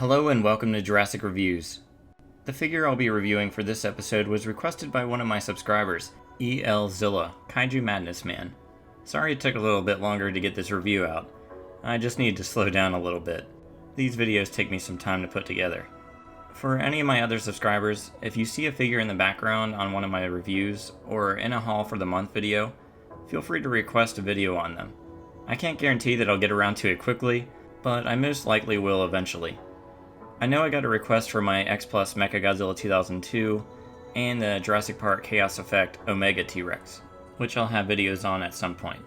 Hello and welcome to Jurassic Reviews. The figure I'll be reviewing for this episode was requested by one of my subscribers, Zilla, Kaiju Madness Man. Sorry it took a little bit longer to get this review out. I just need to slow down a little bit. These videos take me some time to put together. For any of my other subscribers, if you see a figure in the background on one of my reviews, or in a haul for the month video, feel free to request a video on them. I can't guarantee that I'll get around to it quickly, but I most likely will eventually. I know I got a request for my X Plus Mechagodzilla 2002 and the Jurassic Park Chaos Effect Omega T-Rex, which I'll have videos on at some point.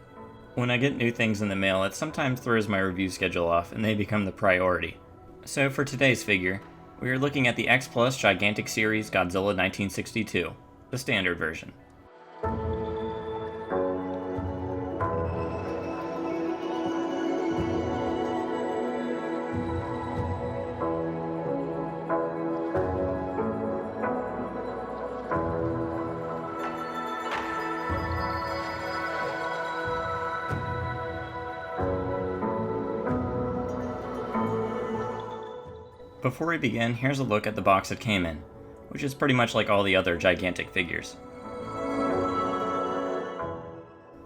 When I get new things in the mail, it sometimes throws my review schedule off and they become the priority. So for today's figure, we are looking at the X Plus Gigantic Series Godzilla 1962, the standard version. Before we begin, here's a look at the box it came in, which is pretty much like all the other gigantic figures.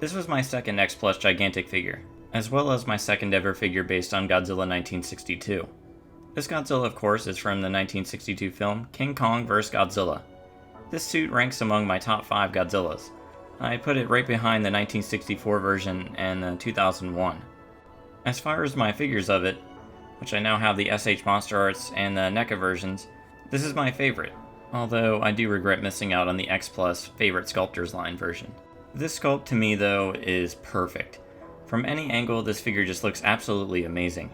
This was my second X Plus gigantic figure, as well as my second ever figure based on Godzilla 1962. This Godzilla, of course, is from the 1962 film King Kong vs. Godzilla. This suit ranks among my top 5 Godzillas. I put it right behind the 1964 version and the 2001. As far as my figures of it, which I now have the SH Monster Arts and the NECA versions, this is my favorite, although I do regret missing out on the X Plus Favorite Sculptors line version. This sculpt to me though is perfect. From any angle this figure just looks absolutely amazing,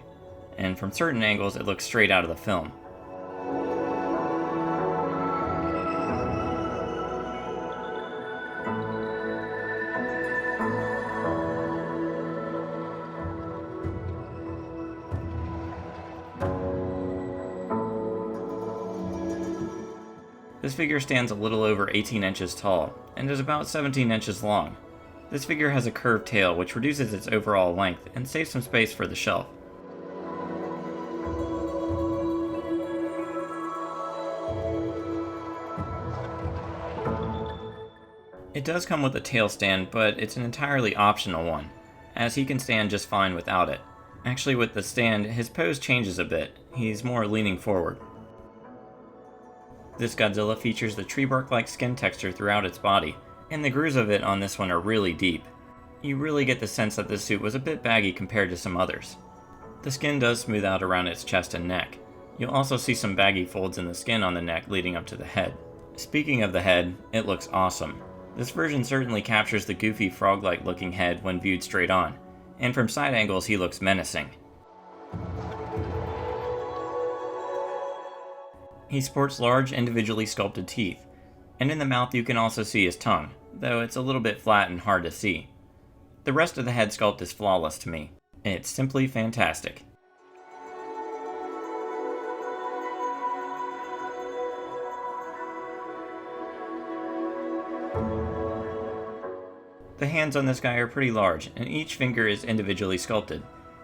and from certain angles it looks straight out of the film. This figure stands a little over 18 inches tall, and is about 17 inches long. This figure has a curved tail which reduces its overall length and saves some space for the shelf. It does come with a tail stand, but it's an entirely optional one, as he can stand just fine without it. Actually, with the stand, his pose changes a bit. He's more leaning forward. This Godzilla features the tree bark-like skin texture throughout its body, and the grooves of it on this one are really deep. You really get the sense that this suit was a bit baggy compared to some others. The skin does smooth out around its chest and neck. You'll also see some baggy folds in the skin on the neck leading up to the head. Speaking of the head, it looks awesome. This version certainly captures the goofy frog-like looking head when viewed straight on, and from side angles he looks menacing. He sports large, individually sculpted teeth, and in the mouth you can also see his tongue, though it's a little bit flat and hard to see. The rest of the head sculpt is flawless to me. It's simply fantastic. The hands on this guy are pretty large, and each finger is individually sculpted.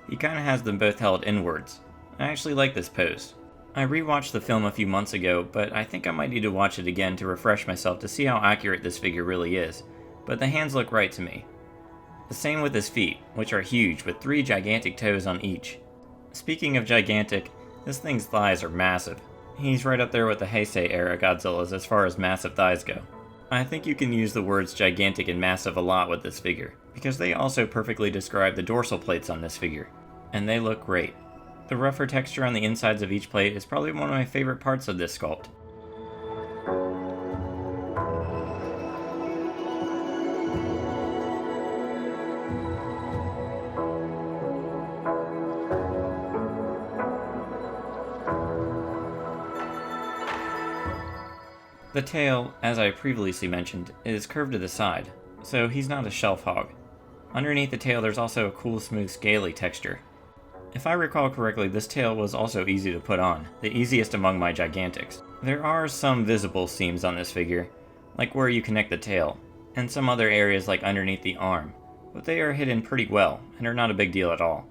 He kinda has them both held inwards. I actually like this pose. I rewatched the film a few months ago, but I think I might need to watch it again to refresh myself to see how accurate this figure really is, but the hands look right to me. The same with his feet, which are huge with 3 gigantic toes on each. Speaking of gigantic, this thing's thighs are massive. He's right up there with the Heisei era Godzillas as far as massive thighs go. I think you can use the words gigantic and massive a lot with this figure, because they also perfectly describe the dorsal plates on this figure, and they look great. The rougher texture on the insides of each plate is probably one of my favorite parts of this sculpt. The tail, as I previously mentioned, is curved to the side, so he's not a shelf hog. Underneath the tail there's also a cool smooth scaly texture. If I recall correctly, this tail was also easy to put on, the easiest among my gigantics. There are some visible seams on this figure, like where you connect the tail, and some other areas like underneath the arm, but they are hidden pretty well, and are not a big deal at all.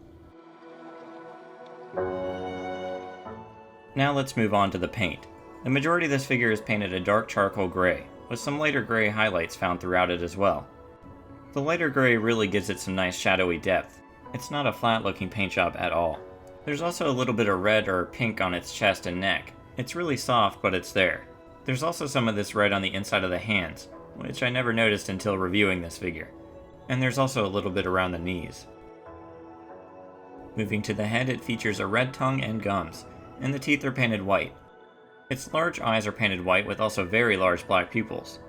Now let's move on to the paint. The majority of this figure is painted a dark charcoal gray, with some lighter gray highlights found throughout it as well. The lighter gray really gives it some nice shadowy depth. It's not a flat looking paint job at all. There's also a little bit of red or pink on its chest and neck. It's really soft, but it's there. There's also some of this red on the inside of the hands, which I never noticed until reviewing this figure. And there's also a little bit around the knees. Moving to the head, it features a red tongue and gums, and the teeth are painted white. Its large eyes are painted white with also very large black pupils.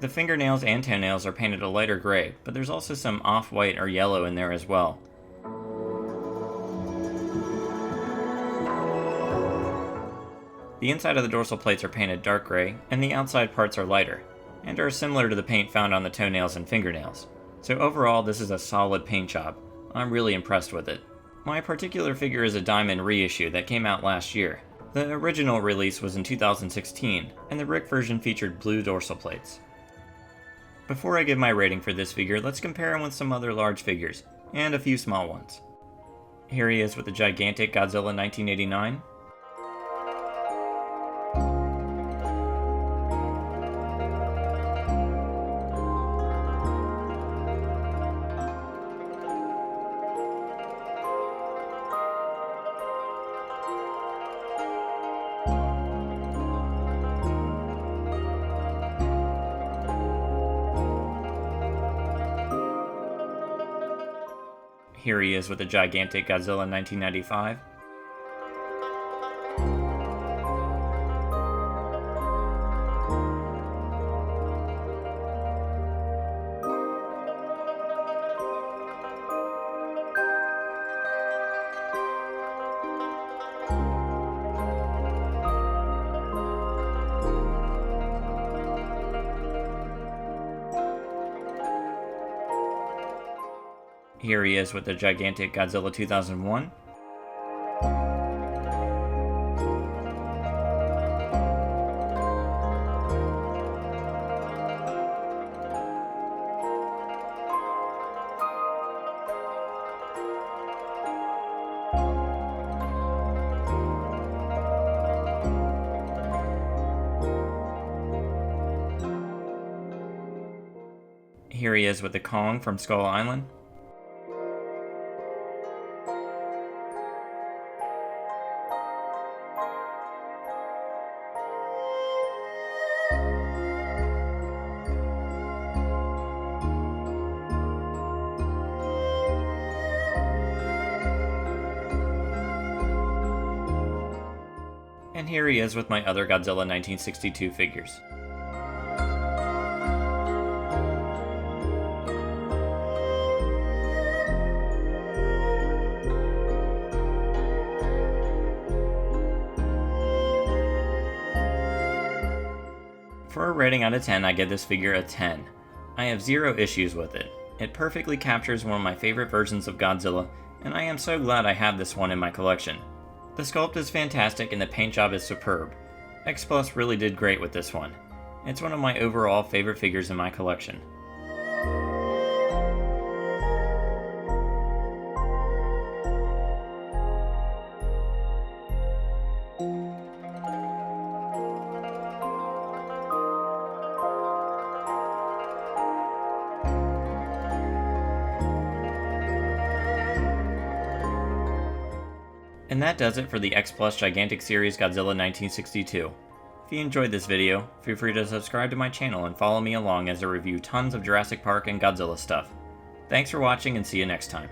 The fingernails and toenails are painted a lighter gray, but there's also some off-white or yellow in there as well. The inside of the dorsal plates are painted dark gray, and the outside parts are lighter, and are similar to the paint found on the toenails and fingernails. So overall, this is a solid paint job. I'm really impressed with it. My particular figure is a diamond reissue that came out last year. The original release was in 2016, and the brick version featured blue dorsal plates. Before I give my rating for this figure, let's compare him with some other large figures, and a few small ones. Here he is with the gigantic Godzilla 1989. Here he is with the gigantic Godzilla 1995. Here he is with the gigantic Godzilla 2001. Here he is with the Kong from Skull Island. And here he is with my other Godzilla 1962 figures. For a rating out of 10, I give this figure a 10. I have zero issues with it. It perfectly captures one of my favorite versions of Godzilla, and I am so glad I have this one in my collection. The sculpt is fantastic and the paint job is superb. X Plus really did great with this one. It's one of my overall favorite figures in my collection. And that does it for the X Plus Gigantic Series Godzilla 1962. If you enjoyed this video, feel free to subscribe to my channel and follow me along as I review tons of Jurassic Park and Godzilla stuff. Thanks for watching and see you next time.